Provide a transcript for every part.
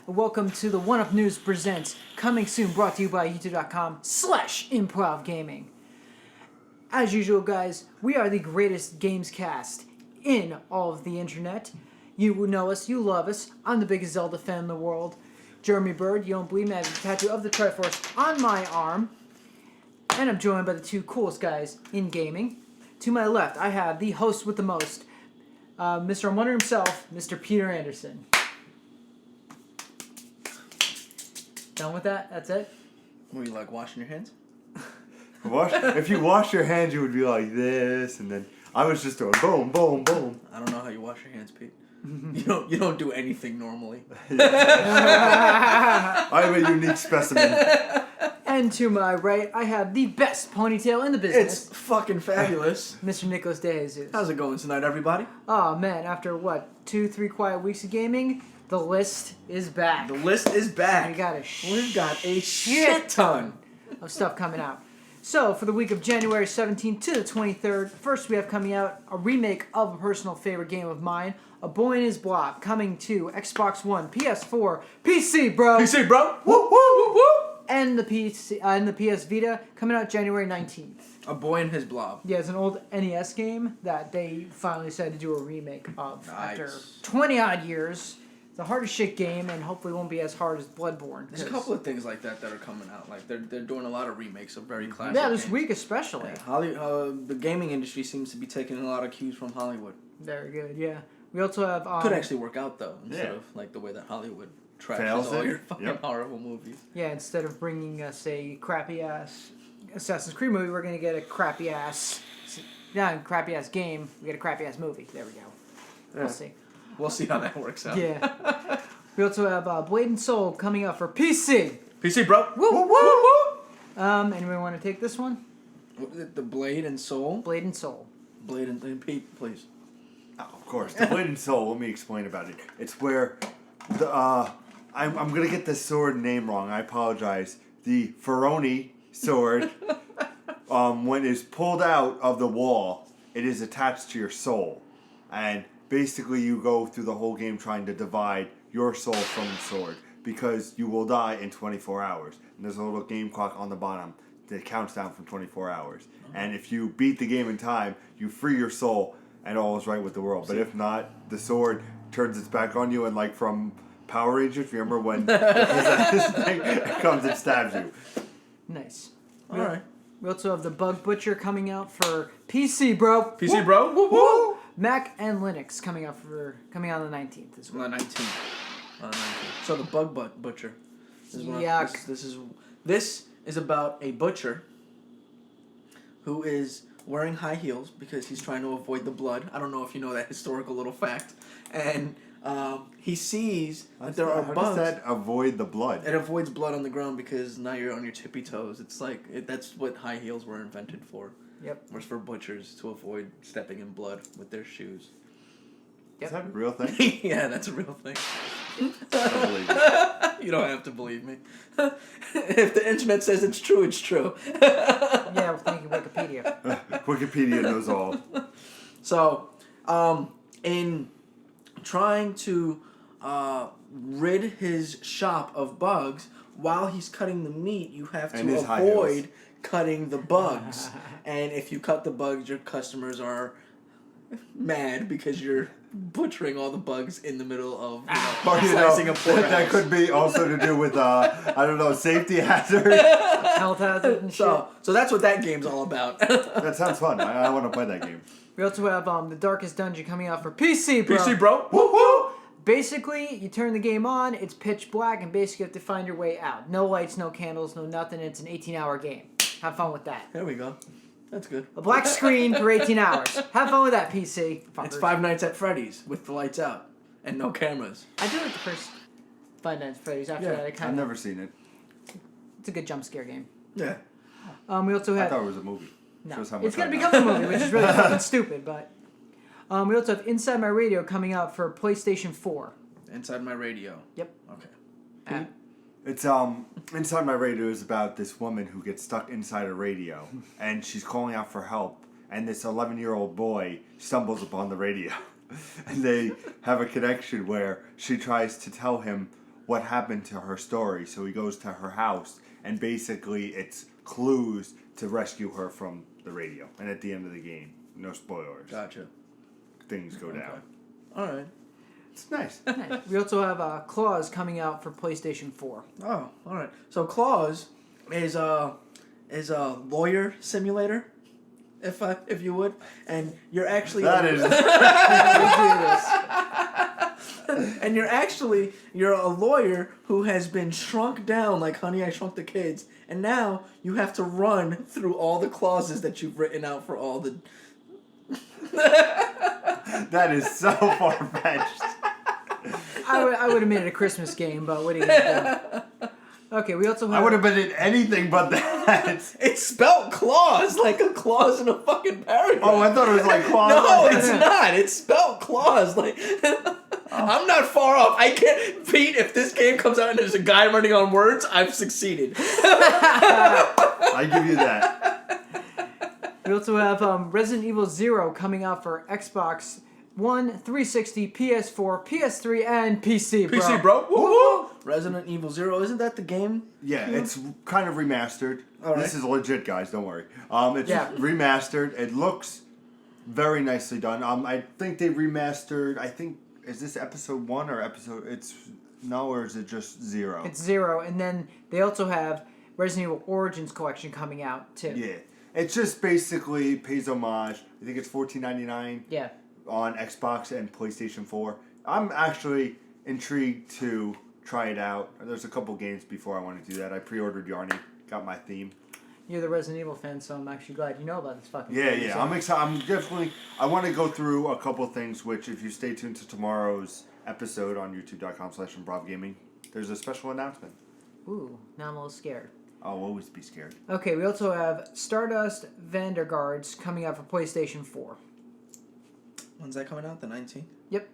Welcome to the One Up News Presents, coming soon, brought to you by youtube.com/Improv Gaming. As usual, guys, we are the greatest games cast in all of the internet. You know us, you love us. I'm the biggest Zelda fan in the world. Jeremy Bird, you don't believe me, I have a tattoo of the Triforce on my arm. And I'm joined by the two coolest guys in gaming. To my left, I have the host with the most, Mr. Wonder himself, Mr. Peter Anderson. Done with that? That's it? Were you like washing your hands? If you wash your hands, you would be like this, and then I was just doing boom, boom, boom. I don't know how you wash your hands, Pete. You don't do anything normally. I'm a unique specimen. And to my right, I have the best ponytail in the business. It's fucking fabulous. Mr. Nicholas De Jesus. How's it going tonight, everybody? Oh man, after 2-3 quiet weeks of gaming, the list is back. The list is back. We've got a shit ton of stuff coming out. So, for the week of January 17th to the 23rd, first we have coming out a remake of a personal favorite game of mine, A Boy and His Blob, coming to Xbox One, PS4, PC, bro! PC, bro! Woo, woo, woo, woo! And the PS Vita, coming out January 19th. A Boy and His Blob. Yeah, it's an old NES game that they finally decided to do a remake of Nice. after 20-odd years. It's a hard-as-shit game, and hopefully won't be as hard as Bloodborne. There's a couple of things like that are coming out. Like, they're doing a lot of remakes of very classic Yeah, this games. week especially. Yeah, the gaming industry seems to be taking a lot of cues from Hollywood. Very good, yeah. We also have... Could actually work out, though, instead of like the way that Hollywood trashes all your fucking horrible movies. Yeah, instead of bringing us a crappy-ass Assassin's Creed movie, we're going to get a crappy-ass game. We get a crappy-ass movie. There we go. Yeah. We'll see. We'll see how that works out. Yeah. We also have Blade and Soul coming out for PC. PC, bro. Woo, woo, woo. Anyone want to take this one? The Blade and Soul? Blade and Soul. Blade and Pete, please. Oh, of course, the Blade and Soul. Let me explain about it. It's where the I'm gonna get the sword name wrong. I apologize. The Ferroni sword, when it's pulled out of the wall, it is attached to your soul, and basically you go through the whole game trying to divide your soul from the sword because you will die in 24 hours. And there's a little game clock on the bottom that counts down from 24 hours. And if you beat the game in time, you free your soul and all is right with the world. But if not, the sword turns its back on you, and like from Power Rangers, remember when this thing comes and stabs you. Nice. Alright. We also have the Bug Butcher coming out for PC, bro. PC, bro. Woo, woo. Mac and Linux coming out on the 19th as well. On the 19th. So the Bug Butcher. Yuck. This is about a butcher who is wearing high heels because he's trying to avoid the blood. I don't know if you know that historical little fact. And he sees that there are bugs. How does that avoid the blood? It avoids blood on the ground because now you're on your tippy toes. It's like, that's what high heels were invented for. Yep. Was for butchers to avoid stepping in blood with their shoes. Yep. Is that a real thing? Yeah, that's a real thing. I don't believe it. You don't have to believe me. If the internet says it's true, it's true. Yeah, well, thank you, Wikipedia. Wikipedia knows all. So, in trying to rid his shop of bugs, while he's cutting the meat, you have to avoid cutting the bugs. And if you cut the bugs, your customers are mad because you're butchering all the bugs in the middle of slicing a pork. That could be also to do with safety hazard. Health hazard and shit. So that's what that game's all about. That sounds fun. I want to play that game. We also have The Darkest Dungeon coming out for PC, bro. PC, bro. Woo woo. Basically, you turn the game on, it's pitch black, and basically you have to find your way out. No lights, no candles, no nothing. It's an 18-hour game. Have fun with that. There we go. That's good. A black screen for 18 hours. Have fun with that, PC. It's Five Nights at Freddy's with the lights out and no cameras. I do like the first Five Nights at Freddy's. After that, I've never seen it. It's a good jump scare game. Yeah. We also have... I thought it was a movie. No, it's going to become a movie, which is really fucking stupid, but... we also have Inside My Radio coming out for PlayStation 4. Inside My Radio. Yep. Okay. It's Inside My Radio is about this woman who gets stuck inside a radio, and she's calling out for help, and this 11-year-old boy stumbles upon the radio, and they have a connection where she tries to tell him what happened to her story, so he goes to her house, and basically it's clues to rescue her from the radio, and at the end of the game, no spoilers. Gotcha. Things go down. All right. It's nice. Nice. We also have Claws coming out for PlayStation 4. Oh, all right. So Claws is a lawyer simulator, if you would, and you're actually That is. and you're a lawyer who has been shrunk down like Honey, I Shrunk the Kids, and now you have to run through all the clauses that you've written out for all the. That is so far-fetched. I would have made it a Christmas game, but what are you going to do? Okay, we also have... I would have been in anything but that. It's spelled clause, like a clause in a fucking paragraph. Oh, I thought it was like clause. No, it's not. It's spelled clause. Like, I'm not far off. I can't... Pete, if this game comes out and there's a guy running on words, I've succeeded. I give you that. We also have Resident Evil 0 coming out for Xbox One, 360, PS4, PS3, and PC, bro. PC, bro. Woo-woo. Resident Evil 0, isn't that the game? Yeah, it's kind of remastered. All right. This is legit, guys. Don't worry. It's remastered. It looks very nicely done. I think they remastered. Is this episode 1 or episode? Or is it just 0? It's 0, and then they also have Resident Evil Origins Collection coming out too. Yeah, it's just basically pays homage. I think it's $14.99. Yeah. On Xbox and PlayStation 4. I'm actually intrigued to try it out. There's a couple games before I want to do that. I pre-ordered Yarny, got my theme. You're the Resident Evil fan, so I'm actually glad you know about this fucking Yeah, game, yeah. so. I'm excited. I want to go through a couple things, which if you stay tuned to tomorrow's episode on youtube.com/improvgaming, there's a special announcement. Ooh, now I'm a little scared. I'll always be scared. Okay, we also have Stardust Vanguards coming out for PlayStation 4. When's that coming out? The 19th? Yep.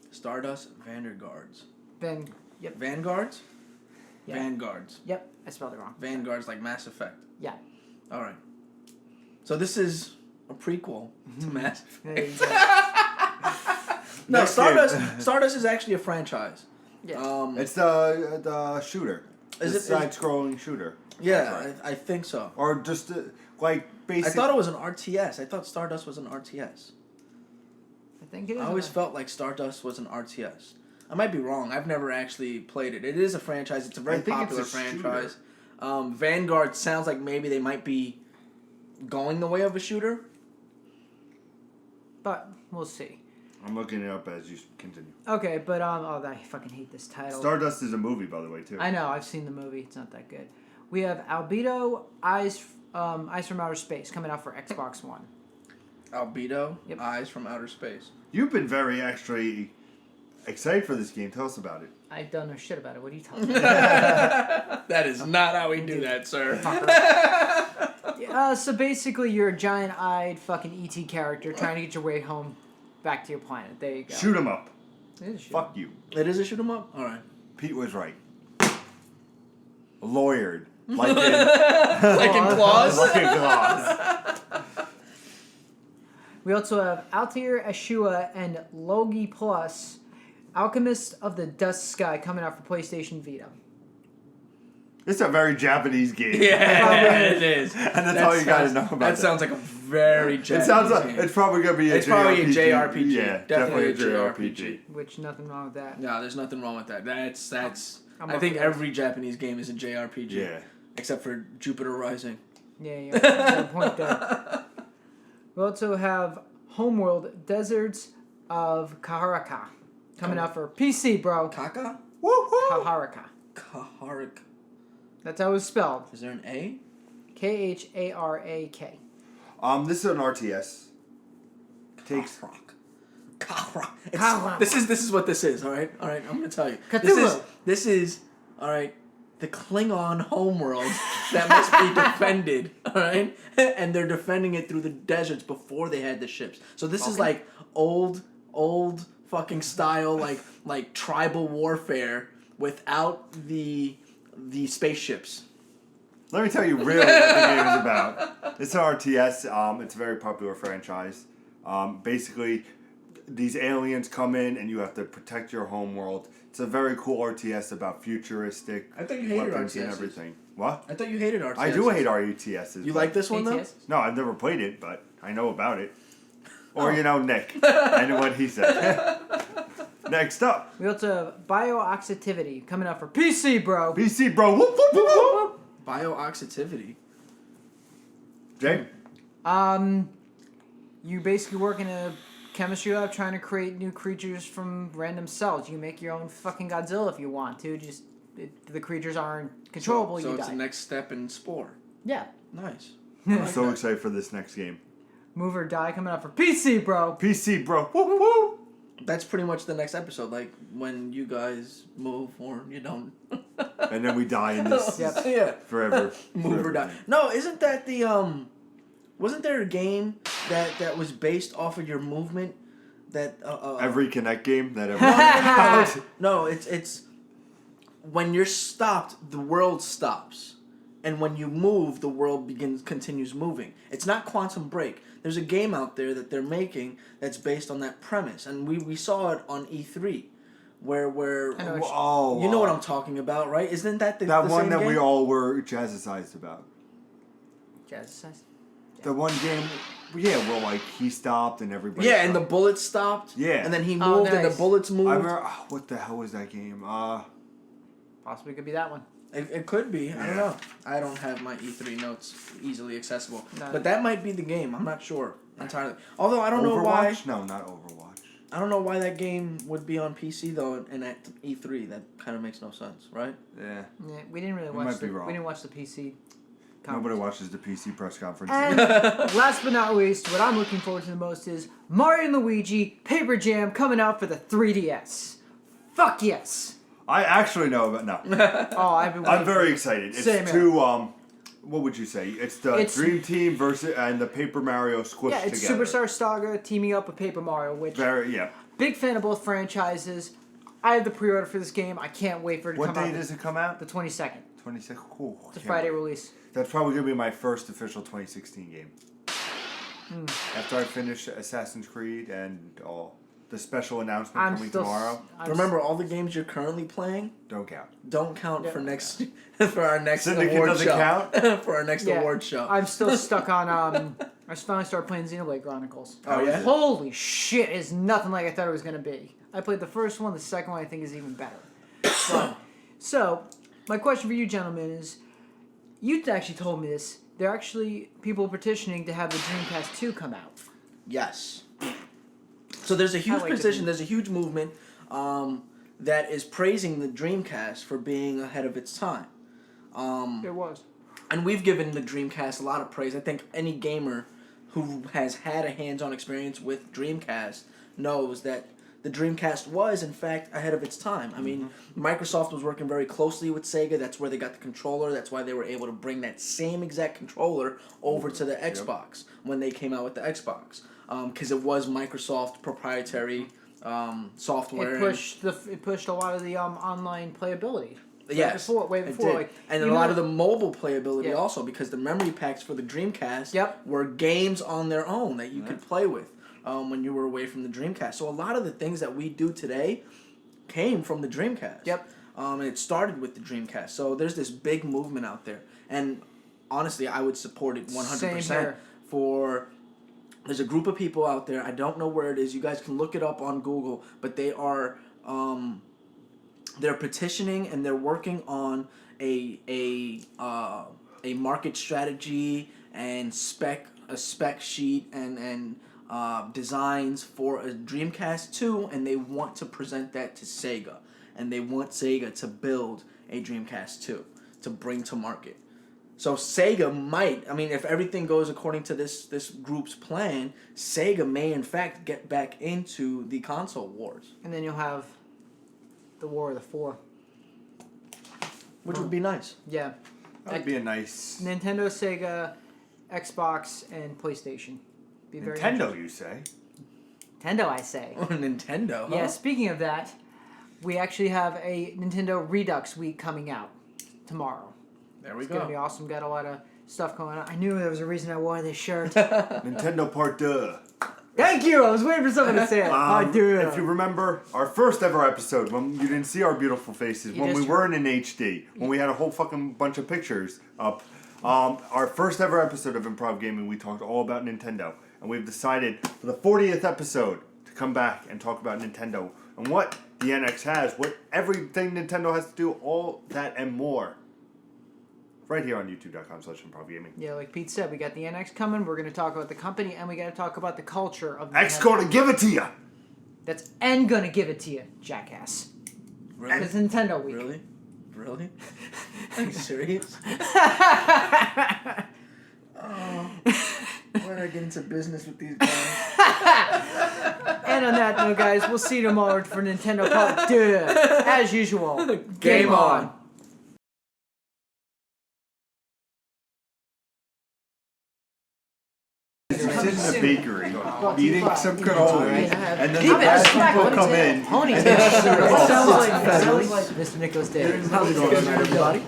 Stardust Vanguards. Yep. Vanguards? Yeah. Vanguards. Yep, I spelled it wrong. Vanguards like Mass Effect. Yeah. All right. So this is a prequel to Mass There you Effect. go. No, Next Stardust is actually a franchise. Yeah. It's the shooter. Is It's it a side-scrolling shooter? Yeah, I think so. Or just like basic. I thought it was an RTS. I thought Stardust was an RTS. I think it is. I always felt like Stardust was an RTS. I might be wrong. I've never actually played it. It is a franchise. It's a very popular franchise. Vanguard sounds like maybe they might be going the way of a shooter. But we'll see. I'm looking it up as you continue. Okay, but I fucking hate this title. Stardust is a movie, by the way, too. I know, I've seen the movie. It's not that good. We have Albedo Eyes from Outer Space coming out for Xbox One. Albedo, Yep. Eyes from Outer Space. You've been very actually excited for this game. Tell us about it. I don't know shit about it. What are you talking about? That is not how we do that, sir. So basically, you're a giant-eyed fucking ET character trying to get your way home back to your planet. There you go. Shoot 'em up. It is a shoot. Fuck you. It is a shoot 'em up? All right. Pete was right. Lawyered. Like in, Like in Claws? like in Claws. We also have Altair Ashua and Logi Plus, Alchemist of the Dust Sky coming out for PlayStation Vita. It's a very Japanese game. Yeah, it is. And that's all you gotta know about that. Sounds like a very Japanese It sounds like game. it's probably gonna be a It's probably a JRPG. JRPG. Yeah, Definitely definitely a a JRPG. JRPG. Which, nothing wrong with that. No, there's nothing wrong with that. That's. I'm I up think for that. every Japanese game is a JRPG. Yeah. Except for Jupiter Rising. Yeah, good point there. We also have Homeworld Deserts of Kaharaka coming out for PC, bro. Kaka? Woohoo! Kaharaka. Kaharik. That's how it's spelled. Is there an A? Kharak. This is an RTS. Takes Kahrak. This is what this is, alright? Alright, I'm gonna tell you. Cthulhu. This is alright, the Klingon homeworld that must be defended, alright? And they're defending it through the deserts before they had the ships. So this is like old fucking style, like tribal warfare without the spaceships. Let me tell you really what the game is about. It's an RTS. It's a very popular franchise. Basically, these aliens come in and you have to protect your home world. It's a very cool RTS about futuristic weapons and everything. What? I thought you hated RTS. I do hate RTSs. You like this one though? No, I've never played it, but I know about it. Or Nick. I know what he said. Next up. We also have Bioactivity coming out for PC, bro. PC, bro. Whoop, whoop, whoop, whoop. Bioactivity. Jay? You basically work in a chemistry lab trying to create new creatures from random cells. You can make your own fucking Godzilla if you want to. Just the creatures aren't controllable. So you it's die. the next step in Spore. Yeah. Nice. I'm so excited for this next game. Move or Die coming out for PC, bro. PC, bro. Whoop, whoop. That's pretty much the next episode. Like when you guys move or you don't. And then we die in this Yeah. forever. Move or die. No, isn't that the Wasn't there a game that was based off of your movement? That every Kinect game that ever. No, it's when you're stopped, the world stops, and when you move, the world continues moving. It's not Quantum Break. There's a game out there that they're making that's based on that premise, and we saw it on E3, where you know what I'm talking about, right? Isn't that the one same that game? we all were jazzercised about? Jazzercised? The one game, where like he stopped and everybody. Yeah, and the bullets stopped. Yeah, and then he moved, and the bullets moved. I remember, what the hell was that game? Possibly could be that one. It could be. I don't know. I don't have my E3 notes easily accessible. No. But that might be the game. I'm not sure entirely. Although I don't know Overwatch? why. No, not Overwatch. I don't know why that game would be on PC though, and at E3. That kind of makes no sense, right? Yeah. Yeah, we didn't really You watch. might be wrong. We didn't watch the PC. Nobody watches the PC press conference. And last but not least, what I'm looking forward to the most is Mario and Luigi Paper Jam coming out for the 3DS. Fuck yes. I actually know about no. Oh, I'm very excited. It's Same two. What would you say? It's the Dream Team versus and the Paper Mario squished Yeah, it's together. Superstar Saga teaming up with Paper Mario, which Yeah. big fan of both franchises. I have the pre-order for this game. I can't wait for it to What come out. day does it come out? The 22nd. 22nd. Cool. It's a Friday release. That's probably gonna be my first official 2016 game. After I finish Assassin's Creed and the special announcement coming tomorrow. Remember, all the games you're currently playing don't count. Don't count for next for our next Syndicate award doesn't show. count? For our next award show. I'm still stuck on. I finally started playing Xenoblade Chronicles. Oh yeah. Holy shit! It's nothing like I thought it was gonna be. I played the first one. The second one I think is even better. So, my question for you, gentlemen, is: you actually told me this. There are actually people petitioning to have the Dreamcast 2 come out. Yes. So there's a huge petition, there's a huge movement that is praising the Dreamcast for being ahead of its time. It was. And we've given the Dreamcast a lot of praise. I think any gamer who has had a hands-on experience with Dreamcast knows that the Dreamcast was, in fact, ahead of its time. I mean, Microsoft was working very closely with Sega. That's where they got the controller. That's why they were able to bring that same exact controller over to the Xbox when they came out with the Xbox. Because it was Microsoft proprietary software. It pushed a lot of the online playability. Yes, way before, like, and a lot of the mobile playability also, because the memory packs for the Dreamcast were games on their own that you could play with when you were away from the Dreamcast. So a lot of the things that we do today came from the Dreamcast. Yep. And it started with the Dreamcast. So there's this big movement out there, and honestly, I would support it 100% for. There's a group of people out there. I don't know where it is. You guys can look it up on Google. But they are, they're petitioning and they're working on a market strategy and a spec sheet and designs for a Dreamcast 2, and they want to present that to Sega, and they want Sega to build a Dreamcast 2 to bring to market. So Sega might, I mean, if everything goes according to this group's plan, Sega may in fact get back into the console wars. And then you'll have the War of the Four. Which would be nice. Yeah. That would be a nice... Nintendo, Sega, Xbox, and PlayStation. Be Nintendo, you say? Nintendo, I say. Oh, Nintendo, huh? Yeah, speaking of that, we actually have a Nintendo Redux week coming out tomorrow. There we It's go. gonna be awesome. Got a lot of stuff going on. I knew there was a reason I wore this shirt. Nintendo Part 2. Thank you. I was waiting for someone to say it. I do. If you remember our first ever episode, when you didn't see our beautiful faces, when we weren't in HD, when we had a whole fucking bunch of pictures up, our first ever episode of Improv Gaming, we talked all about Nintendo. And we've decided for the 40th episode to come back and talk about Nintendo and what the NX has, what everything Nintendo has to do, all that and more. Right here on youtube.com/improvgaming. Yeah, like Pete said, we got the NX coming. We're going to talk about the company, and we got to talk about the culture of the X gonna give it to you. That's N gonna give it to you, jackass. Really? It's Nintendo Week. Really? Really? Are you serious? Oh, why did I get into business with these guys? And on that note, guys, we'll see you tomorrow for Nintendo Part 2. As usual, Game on. He's sitting in a bakery eating some Alright. cannolis, and then Keep the it bad respect- people come in. Ponytail. and It they're sounds all like Mr. Nicholas Davis. How's it going, everybody?